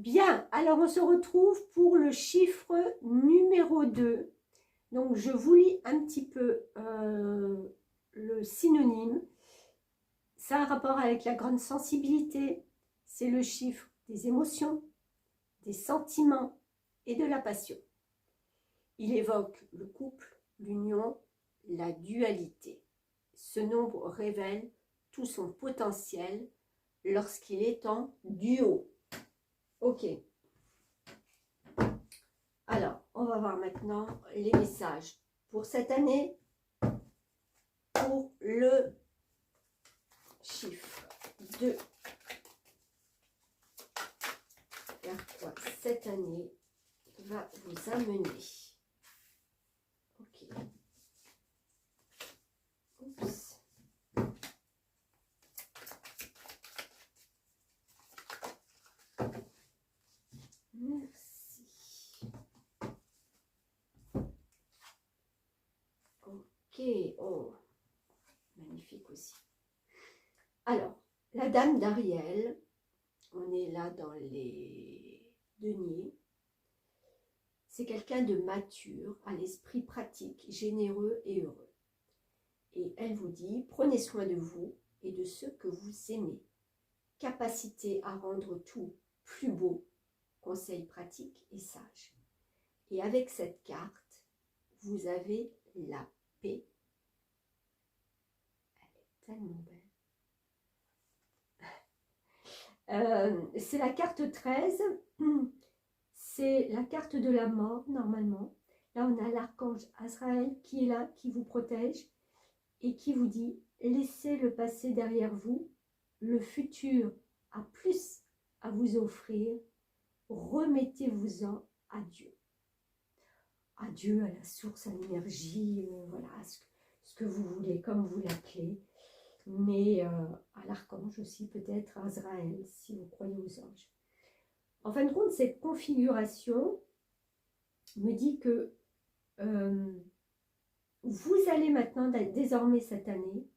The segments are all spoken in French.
Bien, alors on se retrouve pour le chiffre numéro 2. Donc je vous lis un petit peu le synonyme. Ça a un rapport avec la grande sensibilité. C'est le chiffre des émotions, des sentiments et de la passion. Il évoque le couple, l'union, la dualité. Ce nombre révèle tout son potentiel lorsqu'il est en duo. Ok. Alors, on va voir maintenant les messages pour cette année, pour le chiffre 2. Vers quoi cette année va vous amener. Ok. Oups. Merci. Ok. Oh, magnifique aussi. Alors, la dame d'Ariel, on est là dans les deniers. C'est quelqu'un de mature, à l'esprit pratique, généreux et heureux. Et elle vous dit, prenez soin de vous et de ceux que vous aimez. Capacité à rendre tout plus beau, conseil pratique et sage. Et avec cette carte, vous avez la paix. Elle est tellement belle. C'est la carte 13. C'est la carte de la mort, normalement. Là, on a l'archange Azraël qui est là, qui vous protège et qui vous dit, laissez le passé derrière vous, le futur a plus à vous offrir, remettez-vous-en à Dieu. À Dieu, à la source, à l'énergie, voilà, ce que vous voulez, comme vous l'appelez. Mais à l'archange aussi, peut-être à Azraël, si vous croyez aux anges. En fin de compte, cette configuration me dit que vous allez maintenant, désormais cette année,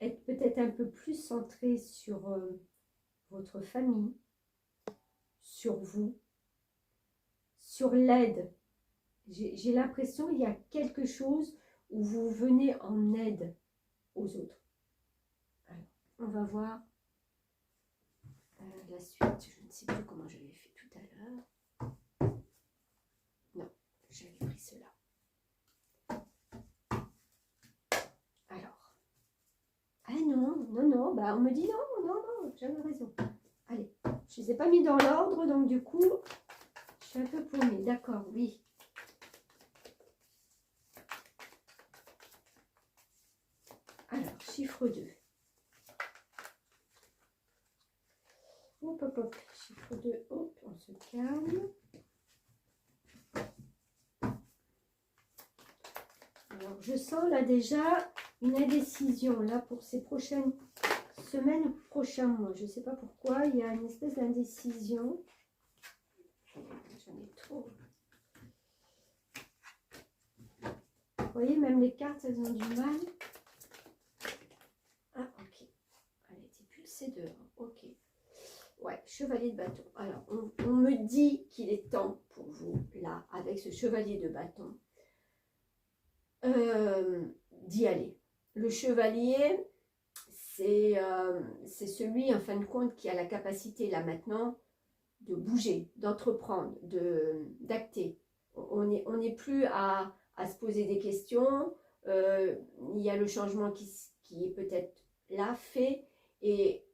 être peut-être un peu plus centré sur votre famille, sur vous, sur l'aide. J'ai l'impression qu'il y a quelque chose où vous venez en aide aux autres. Alors, on va voir la suite. Je ne sais plus comment j'avais fait tout à l'heure. Non, j'avais pris cela. Alors. Ah non, non, non, bah on me dit non, non, non, j'avais raison. Allez, je ne les ai pas mis dans l'ordre, donc du coup, je suis un peu paumée. D'accord, oui. Alors, chiffre 2. Hop, hop, hop. Chiffre 2, hop, on se calme. Alors, je sens là déjà une indécision, là, pour ces prochaines semaines ou prochains mois. Je ne sais pas pourquoi, il y a une espèce d'indécision. J'en ai trop. Vous voyez, même les cartes, elles ont du mal. Ah, ok. Elle a été pulsée dehors. Ok. Ouais, chevalier de bâton. Alors, on me dit qu'il est temps pour vous, là, avec ce chevalier de bâton, d'y aller. Le chevalier, c'est celui, en fin de compte, qui a la capacité, là, maintenant, de bouger, d'entreprendre, d'acter. On n'est plus à se poser des questions. Il y a le changement qui est peut-être là, fait. Et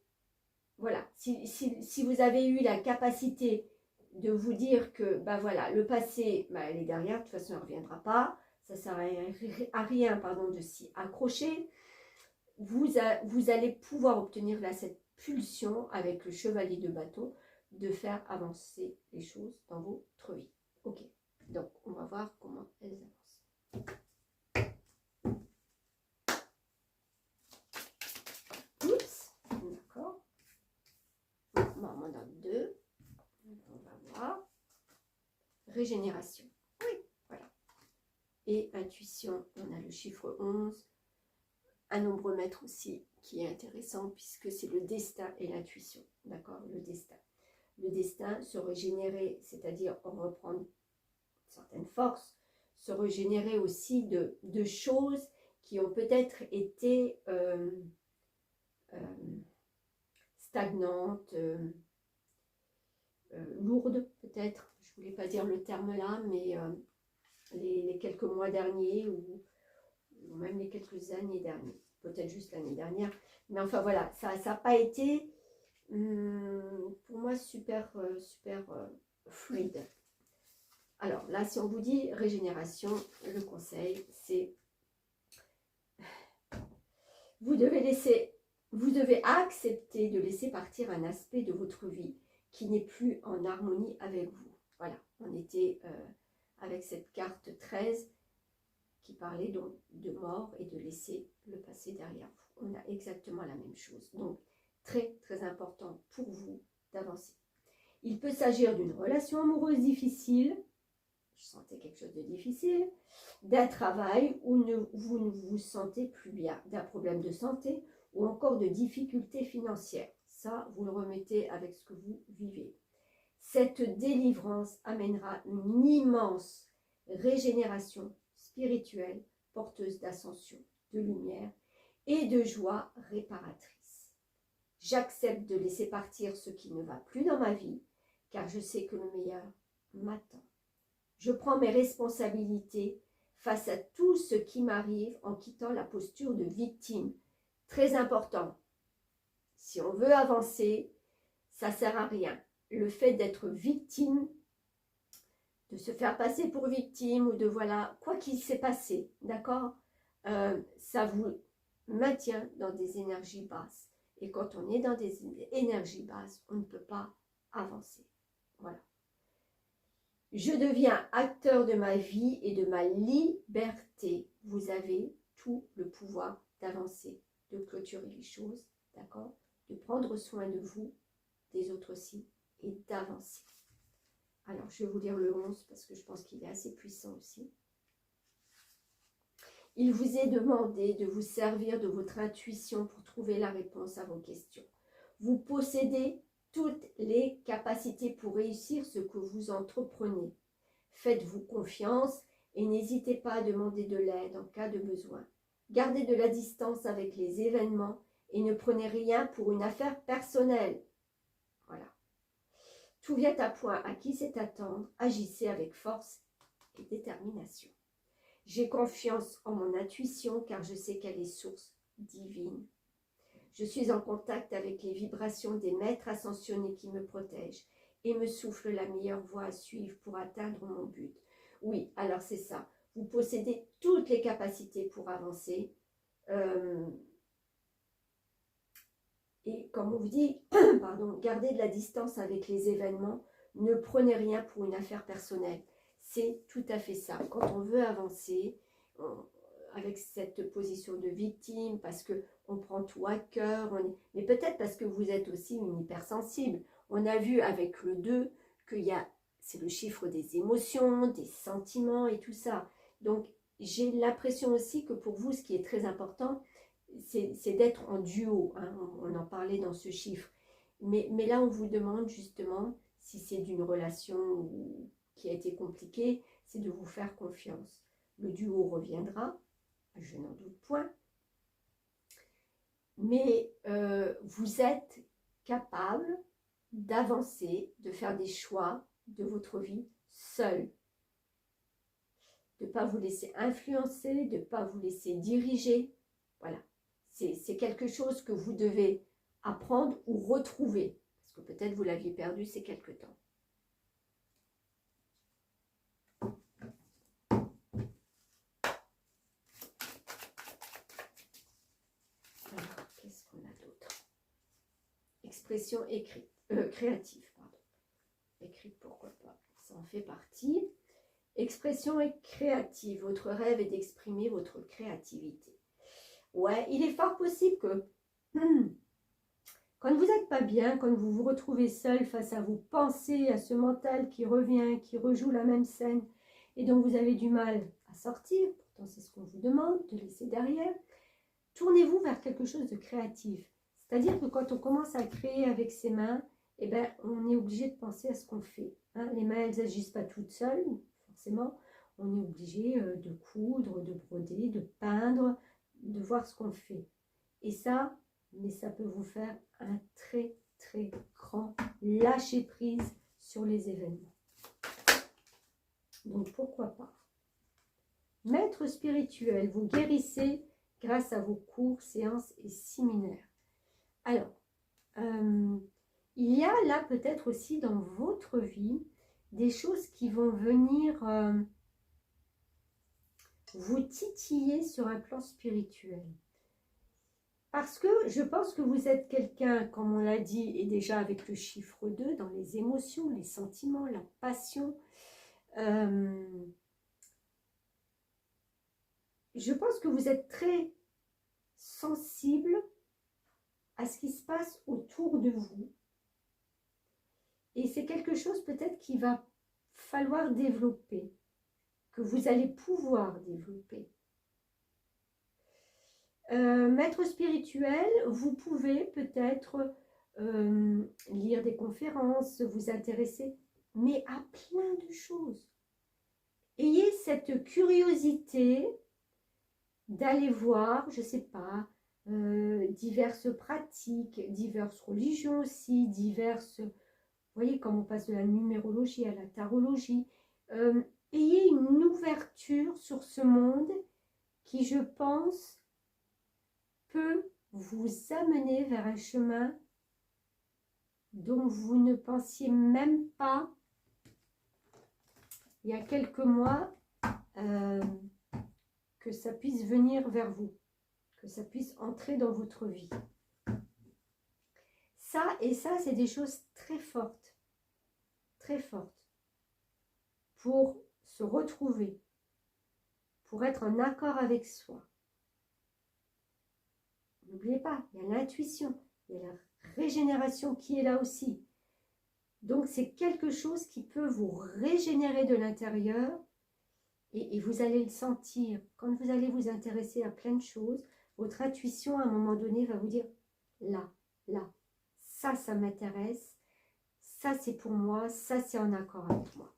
voilà, si vous avez eu la capacité de vous dire que, bah voilà, le passé, bah, elle est derrière, de toute façon, elle ne reviendra pas. Ça ne sert à rien pardon, de s'y accrocher. Vous allez pouvoir obtenir là cette pulsion avec le chevalier de bâton de faire avancer les choses dans votre vie. Ok, donc on va voir comment elles avancent. Oups, d'accord. On en donne 2. On va voir. Régénération. Oui, voilà. Et intuition, on a le chiffre 11. Un nombre-mètre aussi qui est intéressant puisque c'est le destin et l'intuition. D'accord, le destin. le destin, se régénérer, c'est-à-dire reprendre certaines forces, se régénérer aussi de choses qui ont peut-être été stagnantes, lourdes peut-être, je ne voulais pas dire le terme là, mais les quelques mois derniers ou même les quelques années dernières, peut-être juste l'année dernière, mais enfin voilà, ça n'a pas été pour moi super fluide. Alors là, si on vous dit régénération, le conseil, c'est vous devez accepter de laisser partir un aspect de votre vie qui n'est plus en harmonie avec vous. Voilà, on était avec cette carte 13 qui parlait donc de mort et de laisser le passé derrière vous. On a exactement la même chose. Donc, très important pour vous d'avancer. Il peut s'agir d'une relation amoureuse difficile, je sentais quelque chose de difficile, d'un travail où vous ne vous sentez plus bien, d'un problème de santé ou encore de difficultés financières. Ça, vous le remettez avec ce que vous vivez. Cette délivrance amènera une immense régénération spirituelle, porteuse d'ascension, de lumière et de joie réparatrice. J'accepte de laisser partir ce qui ne va plus dans ma vie, car je sais que le meilleur m'attend. Je prends mes responsabilités face à tout ce qui m'arrive en quittant la posture de victime. Très important. Si on veut avancer, ça ne sert à rien. Le fait d'être victime, de se faire passer pour victime ou de voilà, quoi qu'il s'est passé, d'accord, ça vous maintient dans des énergies basses. Et quand on est dans des énergies basses, on ne peut pas avancer. Voilà. Je deviens acteur de ma vie et de ma liberté. Vous avez tout le pouvoir d'avancer, de clôturer les choses, d'accord, de prendre soin de vous, des autres aussi, et d'avancer. Alors, je vais vous lire le 11 parce que je pense qu'il est assez puissant aussi. Il vous est demandé de vous servir de votre intuition pour trouver la réponse à vos questions. Vous possédez toutes les capacités pour réussir ce que vous entreprenez. Faites-vous confiance et n'hésitez pas à demander de l'aide en cas de besoin. Gardez de la distance avec les événements et ne prenez rien pour une affaire personnelle. Voilà. Tout vient à point à qui sait attendre. Agissez avec force et détermination. J'ai confiance en mon intuition car je sais qu'elle est source divine. Je suis en contact avec les vibrations des maîtres ascensionnés qui me protègent et me soufflent la meilleure voie à suivre pour atteindre mon but. Oui, alors c'est ça. Vous possédez toutes les capacités pour avancer. Et comme on vous dit, pardon, gardez de la distance avec les événements. Ne prenez rien pour une affaire personnelle. C'est tout à fait ça. Quand on veut avancer avec cette position de victime, parce qu'on prend tout à cœur, mais peut-être parce que vous êtes aussi une hypersensible. On a vu avec le 2 c'est le chiffre des émotions, des sentiments et tout ça. Donc, j'ai l'impression aussi que pour vous, ce qui est très important, c'est d'être en duo. Hein. On en parlait dans ce chiffre. Mais là, on vous demande justement, si c'est d'une relation qui a été compliquée, c'est de vous faire confiance. Le duo reviendra, je n'en doute point. Mais vous êtes capable d'avancer, de faire des choix de votre vie seul. De ne pas vous laisser influencer, de ne pas vous laisser diriger. Voilà. C'est quelque chose que vous devez apprendre ou retrouver. Parce que peut-être vous l'aviez perdu ces quelque temps. Alors, qu'est-ce qu'on a d'autre? Expression écrite, créative, pardon. Écrite, pourquoi pas. Ça en fait partie. Expression créative. Votre rêve est d'exprimer votre créativité. Ouais, il est fort possible que quand vous n'êtes pas bien, quand vous vous retrouvez seul face à vos pensées, à ce mental qui revient, qui rejoue la même scène, et dont vous avez du mal à sortir, pourtant c'est ce qu'on vous demande de laisser derrière, tournez-vous vers quelque chose de créatif. C'est-à-dire que quand on commence à créer avec ses mains, eh ben, on est obligé de penser à ce qu'on fait. Hein. Les mains, elles n'agissent pas toutes seules, forcément. On est obligé de coudre, de broder, de peindre, de voir ce qu'on fait. Et ça, mais ça peut vous faire un très, très grand lâcher prise sur les événements. Donc, pourquoi pas? Maître spirituel, vous guérissez grâce à vos cours, séances et séminaires. Alors, il y a là peut-être aussi dans votre vie des choses qui vont venir vous titiller sur un plan spirituel. Parce que je pense que vous êtes quelqu'un, comme on l'a dit, et déjà avec le chiffre 2, dans les émotions, les sentiments, la passion. Je pense que vous êtes très sensible à ce qui se passe autour de vous. Et c'est quelque chose peut-être qu'il va falloir développer, que vous allez pouvoir développer. Maître spirituel, vous pouvez peut-être lire des conférences, vous intéresser, mais à plein de choses. Ayez cette curiosité d'aller voir, je ne sais pas, diverses pratiques, diverses religions aussi, diverses... Vous voyez, comme on passe de la numérologie à la tarologie. Ayez une ouverture sur ce monde qui, je pense, peut vous amener vers un chemin dont vous ne pensiez même pas, il y a quelques mois, que ça puisse venir vers vous, que ça puisse entrer dans votre vie. Ça, c'est des choses très fortes, pour se retrouver, pour être en accord avec soi. N'oubliez pas, il y a l'intuition, il y a la régénération qui est là aussi. Donc c'est quelque chose qui peut vous régénérer de l'intérieur et vous allez le sentir. Quand vous allez vous intéresser à plein de choses, votre intuition à un moment donné va vous dire là, ça m'intéresse, ça c'est pour moi, ça c'est en accord avec moi.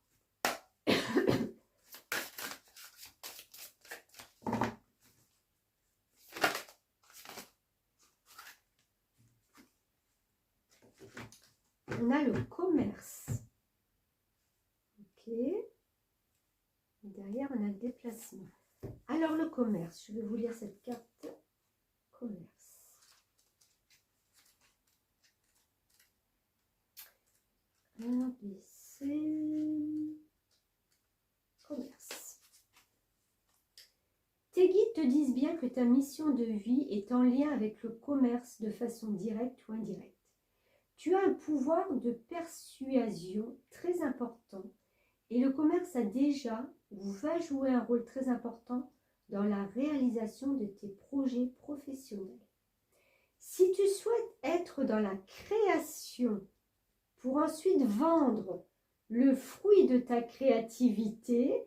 On a le commerce. Ok. Et derrière, on a le déplacement. Alors, le commerce. Je vais vous lire cette carte. Commerce. ABC. Commerce. Tes guides te disent bien que ta mission de vie est en lien avec le commerce de façon directe ou indirecte. Tu as un pouvoir de persuasion très important et le commerce a déjà ou va jouer un rôle très important dans la réalisation de tes projets professionnels. Si tu souhaites être dans la création pour ensuite vendre le fruit de ta créativité,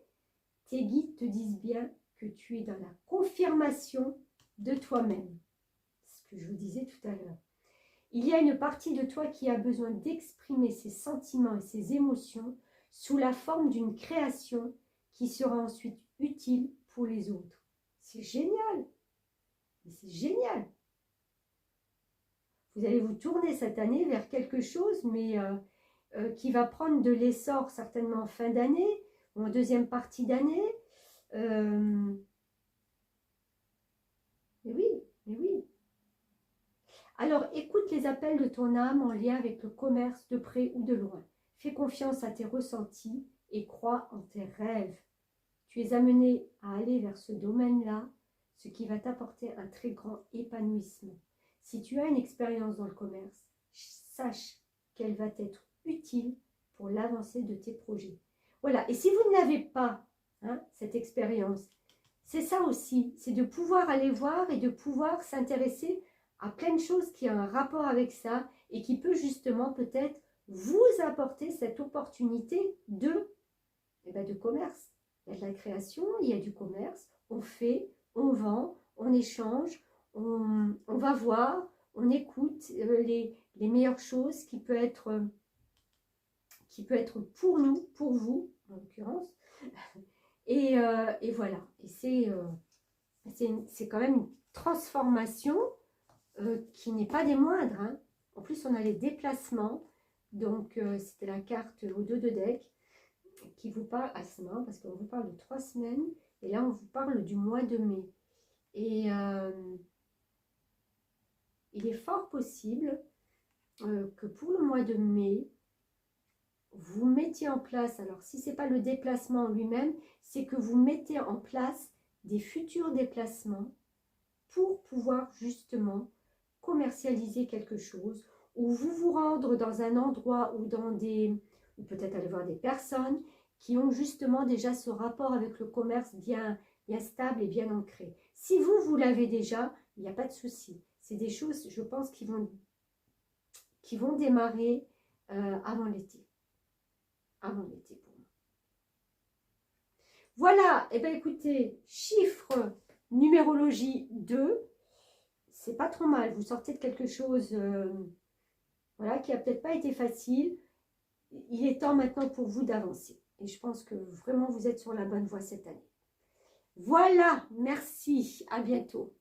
tes guides te disent bien que tu es dans la confirmation de toi-même. Ce que je vous disais tout à l'heure. Il y a une partie de toi qui a besoin d'exprimer ses sentiments et ses émotions sous la forme d'une création qui sera ensuite utile pour les autres. C'est génial! Mais c'est génial! Vous allez vous tourner cette année vers quelque chose, mais qui va prendre de l'essor certainement en fin d'année ou en deuxième partie d'année. Mais oui. Alors, écoute les appels de ton âme en lien avec le commerce de près ou de loin. Fais confiance à tes ressentis et crois en tes rêves. Tu es amené à aller vers ce domaine-là, ce qui va t'apporter un très grand épanouissement. Si tu as une expérience dans le commerce, sache qu'elle va être utile pour l'avancée de tes projets. Voilà, et si vous n'avez pas cette expérience, c'est ça aussi, c'est de pouvoir aller voir et de pouvoir s'intéresser à plein de choses qui ont un rapport avec ça et qui peut justement peut-être vous apporter cette opportunité de commerce. Il y a de la création, il y a du commerce, on fait, on vend, on échange, on va voir, on écoute les meilleures choses qui peut être pour nous, pour vous, en l'occurrence. Et voilà. Et c'est quand même une transformation qui n'est pas des moindres. Hein. En plus, on a les déplacements. Donc, c'était la carte au dos de deck qui vous parle. Ah, c'est marrant parce qu'on vous parle de 3 semaines. Et là, on vous parle du mois de mai. Et il est fort possible que pour le mois de mai, vous mettiez en place, alors si ce n'est pas le déplacement lui-même, c'est que vous mettez en place des futurs déplacements pour pouvoir justement commercialiser quelque chose, ou vous rendre dans un endroit ou ou peut-être aller voir des personnes qui ont justement déjà ce rapport avec le commerce bien stable et bien ancré. Si vous l'avez déjà, il n'y a pas de souci. C'est des choses, je pense, qui vont démarrer avant l'été. Avant l'été pour moi. Voilà, et bien écoutez, chiffre numérologie 2, c'est pas trop mal. Vous sortez de quelque chose voilà, qui n'a peut-être pas été facile. Il est temps maintenant pour vous d'avancer. Et je pense que vraiment vous êtes sur la bonne voie cette année. Voilà, merci, à bientôt.